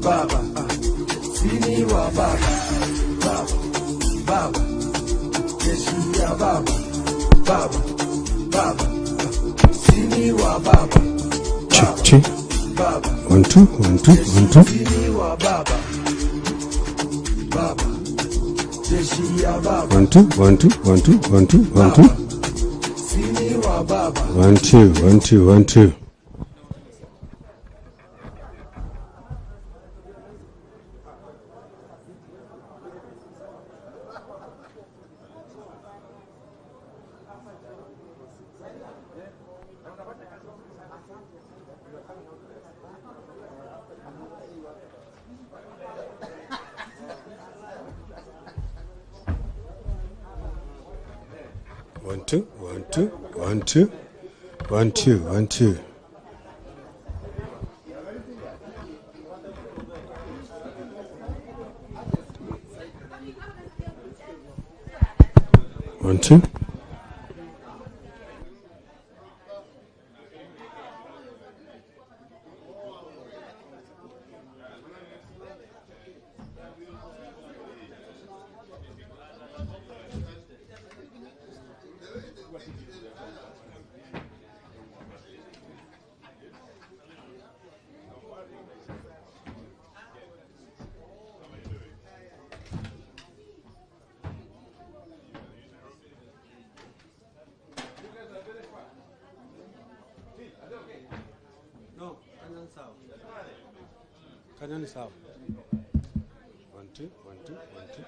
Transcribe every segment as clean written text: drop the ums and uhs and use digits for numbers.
baba, sini wa baba, baba, baba, jeshi ya baba, baba, baba, sini wa baba, baba, 1 2 1 2 1 2 sini wa baba, baba, jeshi ya baba, 1 2 1 2 1 2 1 2 1 2 sini wa baba, 1 2 1 2 1 2. One two, one two, one two, one two, one two. One two. Kenyan South. 1 2 1 2 1 2.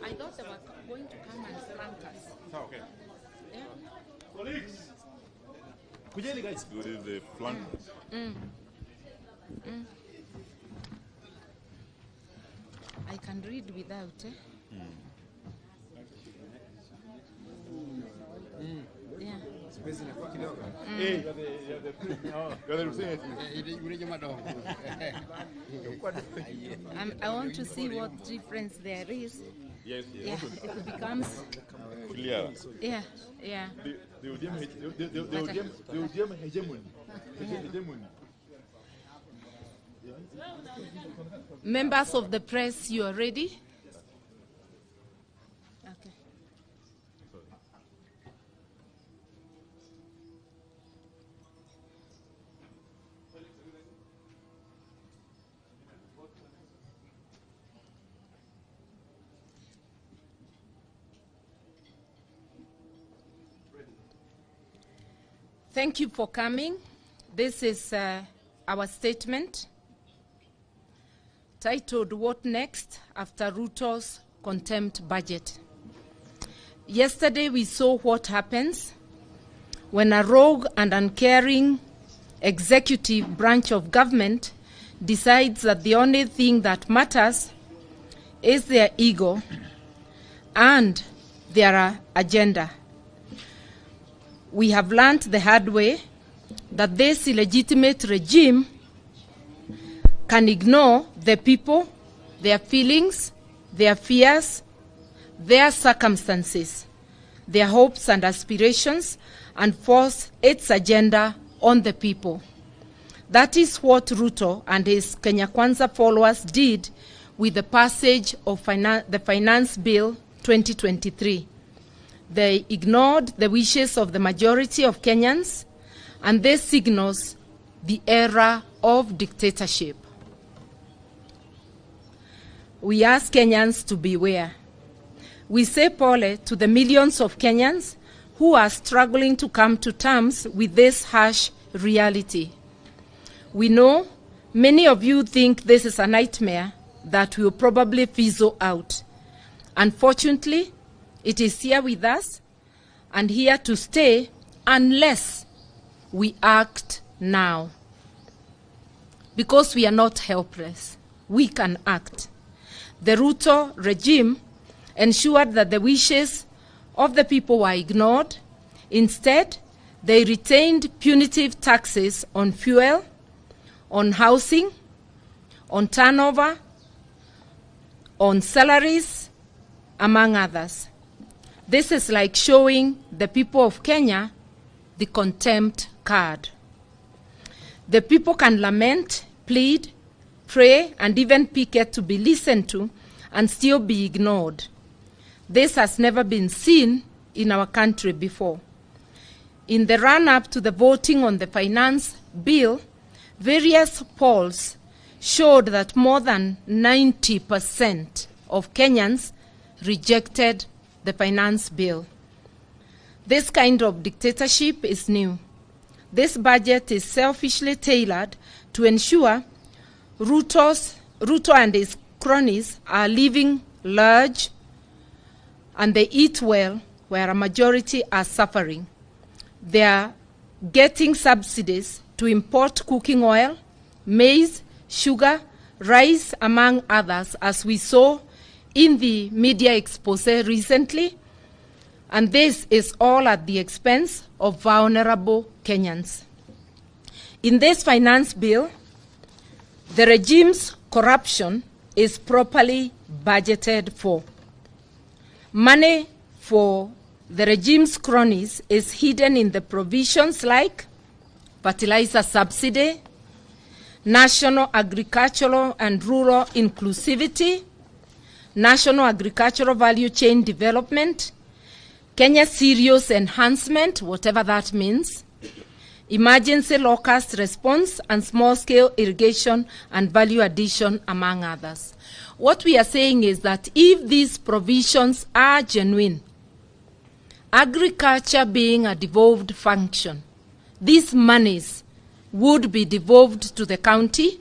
I thought they were going to come and flank us. Okay. Yeah. Colleagues, kujeni guys. Good in the flank. I can read without. Yeah. Hey, you're the representative. I want to see what difference there is. Yes, Yeah, it becomes. clear. Yeah, yeah. The ODM hegemony. Hegemony. Members of the press, you are ready? Okay. Thank you for coming. This is our statement titled, What Next After RUTO's Contempt Budget. Yesterday we saw what happens when a rogue and uncaring executive branch of government decides that the only thing that matters is their ego and their agenda. We have learned the hard way that this illegitimate regime can ignore the people, their feelings, their fears, their circumstances, their hopes and aspirations, and force its agenda on the people. That is what RUTO and his Kenya Kwanza followers did with the passage of the Finance Bill 2023. They ignored the wishes of the majority of Kenyans, and this signals the era of dictatorship. We ask Kenyans to beware. We say pole to the millions of Kenyans who are struggling to come to terms with this harsh reality. We know many of you think this is a nightmare that will probably fizzle out. Unfortunately, it is here with us and here to stay unless we act now. Because we are not helpless, we can act. The RUTO regime ensured that the wishes of the people were ignored. Instead, they retained punitive taxes on fuel, on housing, on turnover, on salaries, among others. This is like showing the people of Kenya the contempt card. The people can lament, plead, pray, and even picket to be listened to and still be ignored. This has never been seen in our country before. In the run-up to the voting on the finance bill, various polls showed that more than 90% of Kenyans rejected the finance bill. This kind of dictatorship is new. This budget is selfishly tailored to ensure RUTO and his cronies are living large and they eat well, where a majority are suffering. They are getting subsidies to import cooking oil, maize, sugar, rice, among others, as we saw in the media expose recently, and this is all at the expense of vulnerable Kenyans. In this finance bill, the regime's corruption is properly budgeted for. Money for the regime's cronies is hidden in the provisions like fertilizer subsidy, national agricultural and rural inclusivity, national agricultural value chain development, Kenya serious enhancement, whatever that means, emergency locust response, and small-scale irrigation and value addition, among others. What we are saying is that if these provisions are genuine, agriculture being a devolved function, these monies would be devolved to the county,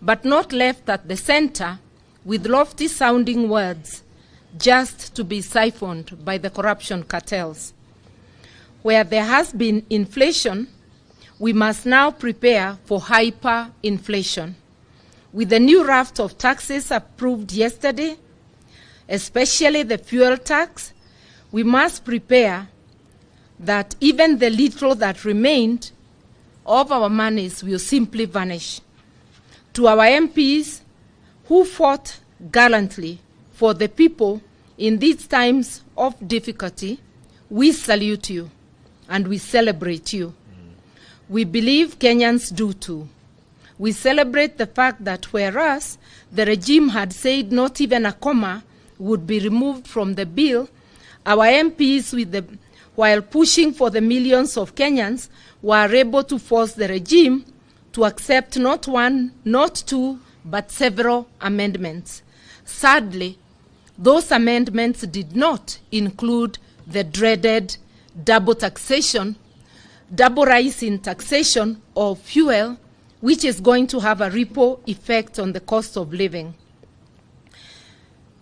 but not left at the center with lofty-sounding words just to be siphoned by the corruption cartels. Where there has been inflation, we must now prepare for hyperinflation. With the new raft of taxes approved yesterday, especially the fuel tax, we must prepare that even the little that remained of our monies will simply vanish. To our MPs who fought gallantly for the people in these times of difficulty, we salute you and we celebrate you. We believe Kenyans do too. We celebrate the fact that whereas the regime had said not even a comma would be removed from the bill, our MPs, while pushing for the millions of Kenyans, were able to force the regime to accept not one, not two, but several amendments. Sadly, those amendments did not include the dreaded double taxation, double rise in taxation of fuel, which is going to have a ripple effect on the cost of living.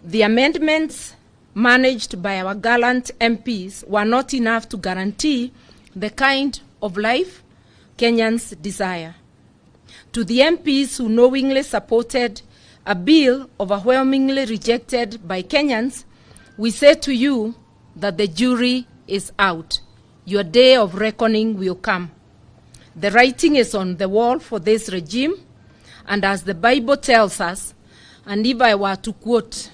The amendments managed by our gallant MPs were not enough to guarantee the kind of life Kenyans desire. To the MPs who knowingly supported a bill overwhelmingly rejected by Kenyans, we say to you that the jury is out. Your day of reckoning will come. The writing is on the wall for this regime, and as the Bible tells us, and if I were to quote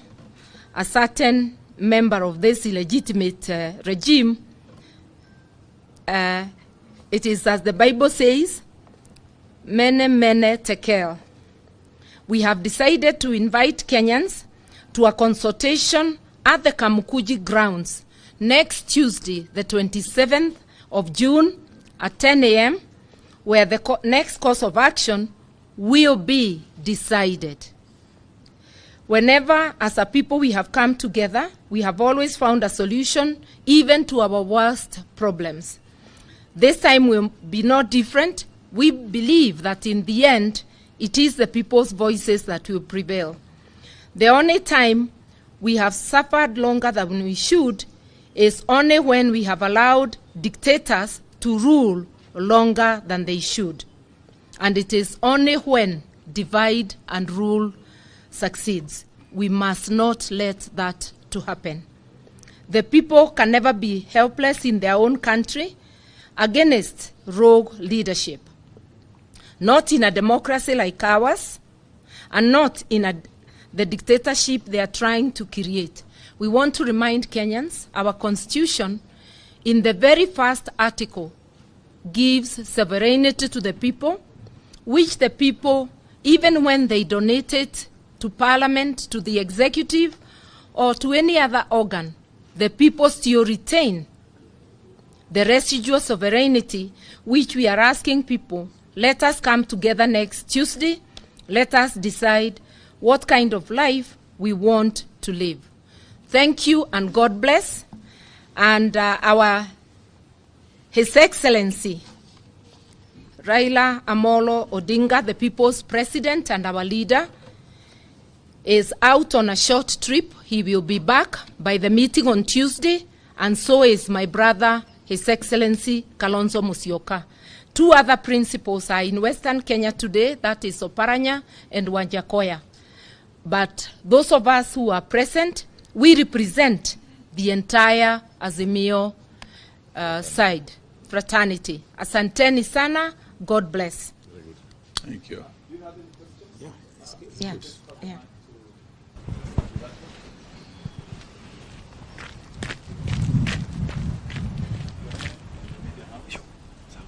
a certain member of this illegitimate regime, it is as the Bible says, mene mene tekel. We have decided to invite Kenyans to a consultation at the Kumekucha grounds next Tuesday, the 27th of June at 10 a.m., where the next course of action will be decided. Whenever, as a people, we have come together, we have always found a solution, even to our worst problems. This time will be no different. We believe that in the end, it is the people's voices that will prevail. The only time we have suffered longer than we should is only when we have allowed dictators to rule longer than they should. And it is only when divide and rule succeeds. We must not let that to happen. The people can never be helpless in their own country against rogue leadership. Not in a democracy like ours, and not in a the dictatorship they are trying to create. We want to remind Kenyans, our constitution, in the very first article, gives sovereignty to the people, which the people, even when they donate it to parliament, to the executive, or to any other organ, the people still retain the residual sovereignty, which we are asking people, let us come together next Tuesday, let us decide what kind of life we want to live. Thank you and God bless. And His Excellency, Raila Amolo Odinga, the people's president and our leader, is out on a short trip. He will be back by the meeting on Tuesday, and so is my brother, His Excellency Kalonzo Musyoka. Two other principals are in Western Kenya today, that is Oparanya and Wanjakoya. But those of us who are present, we represent the entire Azimio side, fraternity. Asanteni sana, God bless. Thank you. Yeah. Yeah.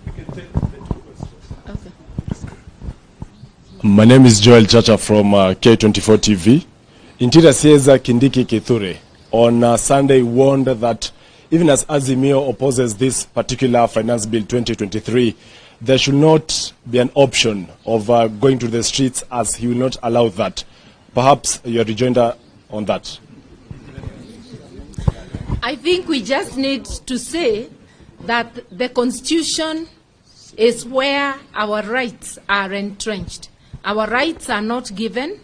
Okay. My name is Joel Chacha from K24 TV. Interior Caesar Kindiki Kithure on Sunday warned that even as Azimio opposes this particular Finance Bill 2023, there should not be an option of going to the streets, as he will not allow that. Perhaps your rejoinder on that. I think we just need to say that the Constitution is where our rights are entrenched. Our rights are not given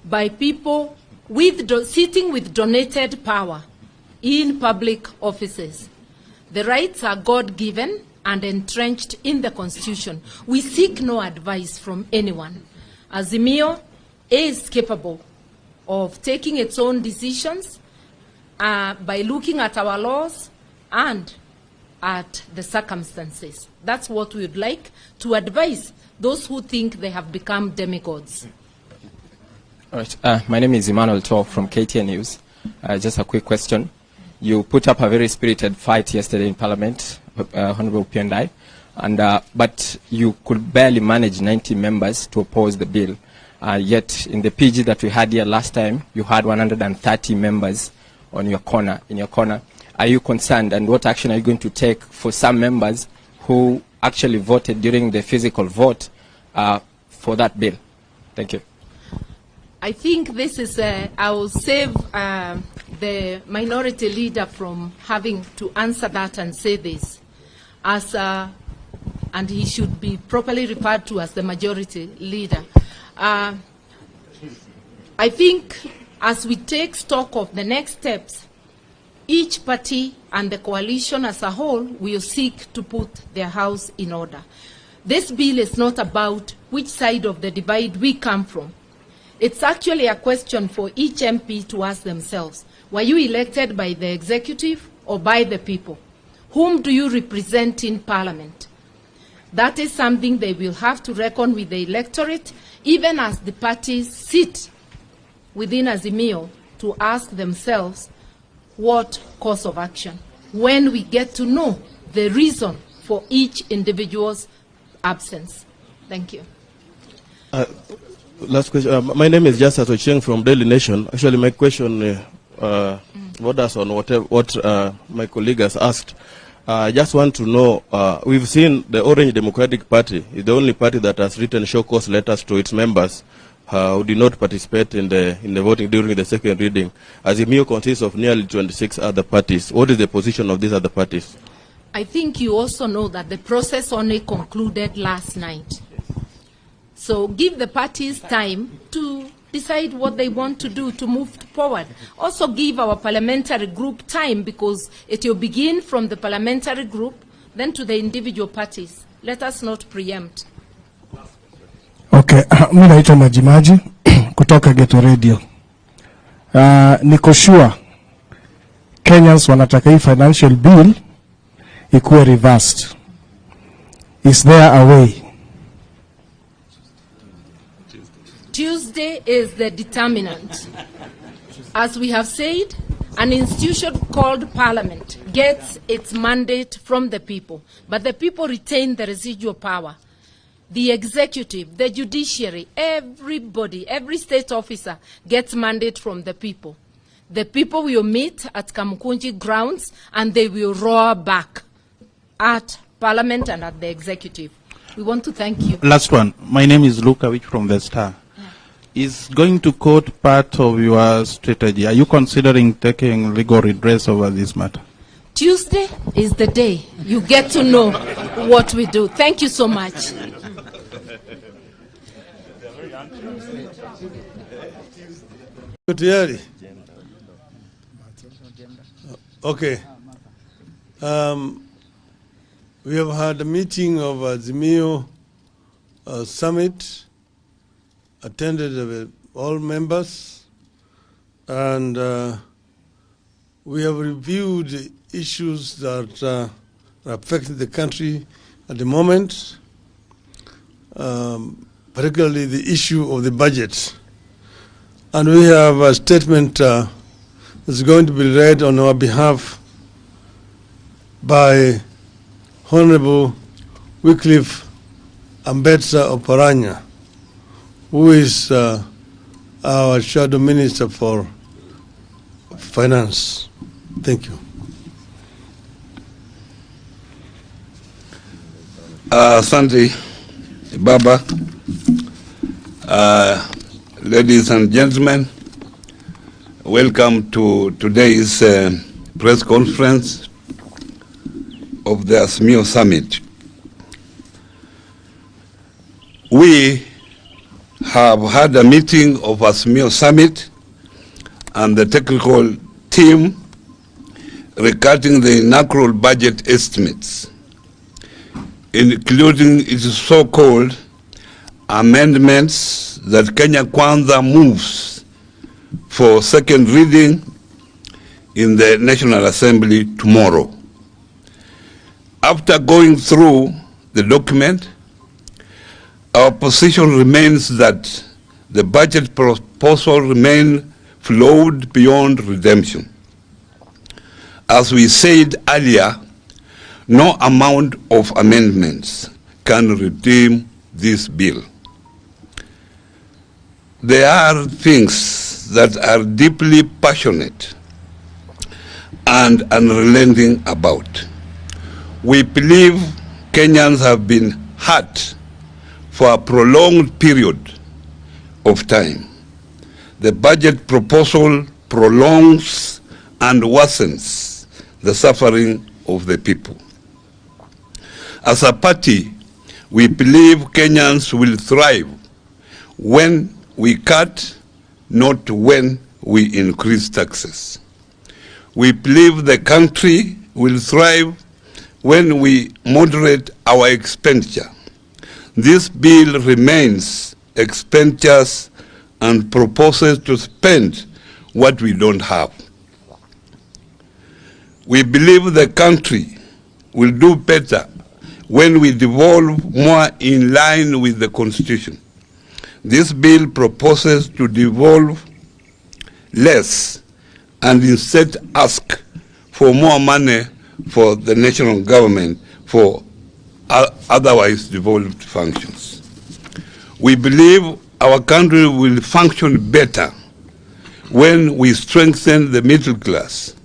by people sitting with donated power in public offices. The rights are God-given and entrenched in the Constitution. We seek no advice from anyone. Azimio is capable of taking its own decisions by looking at our laws and at the circumstances. That's what we would like to advise those who think they have become demigods. All right. My name is Emmanuel Talk from KTN News. Just a quick question. You put up a very spirited fight yesterday in Parliament, Honorable Piendai, but you could barely manage 90 members to oppose the bill. Yet in the PG that we had here last time, you had 130 members on your corner, in your corner. Are you concerned, and what action are you going to take for some members who actually voted during the physical vote for that bill? Thank you. I think this is, I will save the minority leader from having to answer that and say this, and he should be properly referred to as the majority leader. I think as we take stock of the next steps, each party and the coalition as a whole will seek to put their house in order. This bill is not about which side of the divide we come from. It's actually a question for each MP to ask themselves, were you elected by the executive or by the people? Whom do you represent in Parliament? That is something they will have to reckon with the electorate, even as the parties sit within Azimio to ask themselves what course of action, when we get to know the reason for each individual's absence. Thank you. Last question. My name is Justice Ocheng from Daily Nation. Actually, my question borders on what my colleague has asked. I just want to know, we've seen the Orange Democratic Party is the only party that has written show cause letters to its members who did not participate in the voting during the second reading. Azimio consists of nearly 26 other parties. What is the position of these other parties? I think you also know that the process only concluded last night. So give the parties time to decide what they want to do to move forward. Also give our parliamentary group time, because it will begin from the parliamentary group, then to the individual parties. Let us not preempt. Okay, mimi naitwa Majimaji kutoka Geto Radio. Niko sure Kenyans wanataka hii financial bill ikuwe reversed. Is there a way? Tuesday is the determinant. As we have said, an institution called Parliament gets its mandate from the people, but the people retain the residual power. The executive, the judiciary, everybody, every state officer gets mandate from the people. The people will meet at Kamukunji grounds and they will roar back at Parliament and at the executive. We want to thank you. Last one. My name is Luka Wich from the Star. Is going to court part of your strategy? Are you considering taking legal redress over this matter? Tuesday is the day you get to know what we do. Thank you so much. Okay. We have had a meeting of Azimio summit, attended with all members, and we have reviewed the issues that are affecting the country at the moment, particularly the issue of the budget. And we have a statement that's going to be read on our behalf by Honorable Wycliffe Ambetsa Oparanya, who is our Shadow Minister for Finance. Thank you. Asante, Baba. Ladies and gentlemen, welcome to today's press conference of the Azimio Summit. We have had a meeting of Azimio Summit and the technical team regarding the inaugural budget estimates, including its so-called amendments that Kenya Kwanza moves for second reading in the National Assembly tomorrow. After going through the document, our position remains that the budget proposal remains flawed beyond redemption. As we said earlier, no amount of amendments can redeem this bill. There are things that are deeply passionate and unrelenting about. We believe Kenyans have been hurt for a prolonged period of time. The budget proposal prolongs and worsens the suffering of the people. As a party, we believe Kenyans will thrive when we cut, not when we increase taxes. We believe the country will thrive when we moderate our expenditure. This bill remains expenditures and proposes to spend what we don't have. We believe the country will do better when we devolve more in line with the Constitution. This bill proposes to devolve less and instead ask for more money for the national government for otherwise devolved functions. We believe our country will function better when we strengthen the middle class.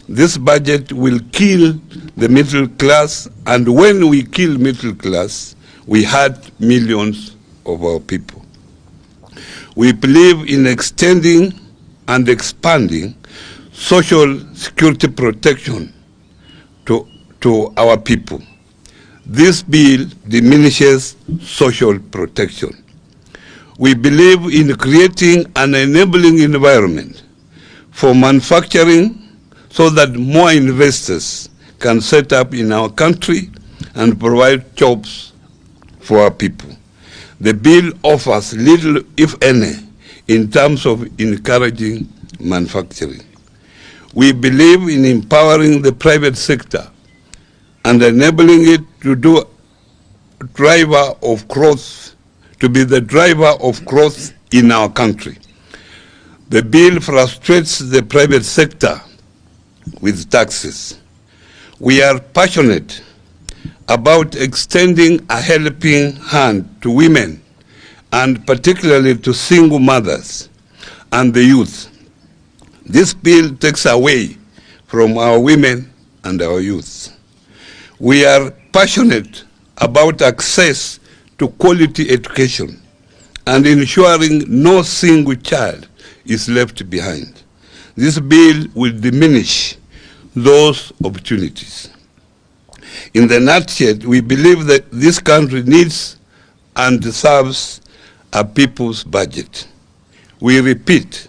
This budget will kill the middle class, and when we kill middle class, we hurt millions of our people. We believe in extending and expanding social security protection to our people. This bill diminishes social protection. We believe in creating an enabling environment for manufacturing so that more investors can set up in our country and provide jobs for our people. The bill offers little, if any, in terms of encouraging manufacturing. We believe in empowering the private sector and enabling it to be the driver of growth in our country. The bill frustrates the private sector with taxes. We are passionate about extending a helping hand to women, and particularly to single mothers and the youth. This bill takes away from our women and our youth. We are passionate about access to quality education and ensuring no single child is left behind. This bill will diminish those opportunities. In the nutshell, we believe that this country needs and deserves a people's budget. We repeat,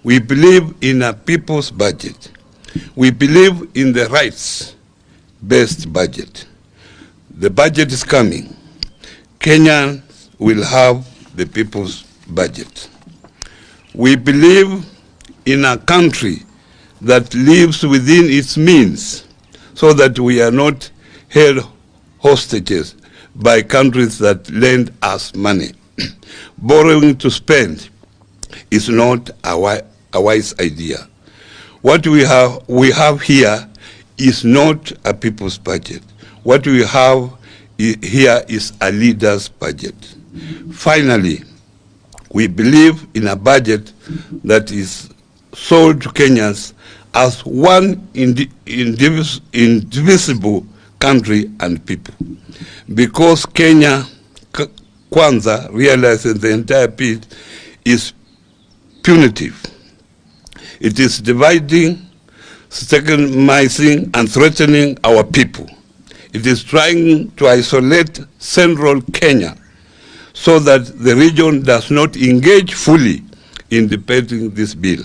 we believe in a people's budget. We believe in the rights-based budget. The budget is coming. Kenyans will have the people's budget. We believe in a country that lives within its means, so that we are not held hostages by countries that lend us money. Borrowing to spend is not a wise idea. What we have here is not a people's budget. What we have here is a leader's budget. Finally, we believe in a budget that is sold to Kenyans as one indivisible country and people. Because Kenya Kwanza realizes the entire piece is punitive. It is dividing, stigmatizing, and threatening our people. It is trying to isolate central Kenya so that the region does not engage fully in debating this bill.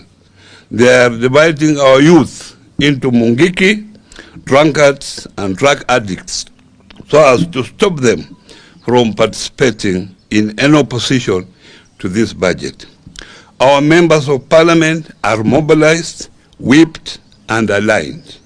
They are dividing our youth into mungiki, drunkards, and drug addicts so as to stop them from participating in any opposition to this budget. Our members of parliament are mobilized, whipped, and aligned.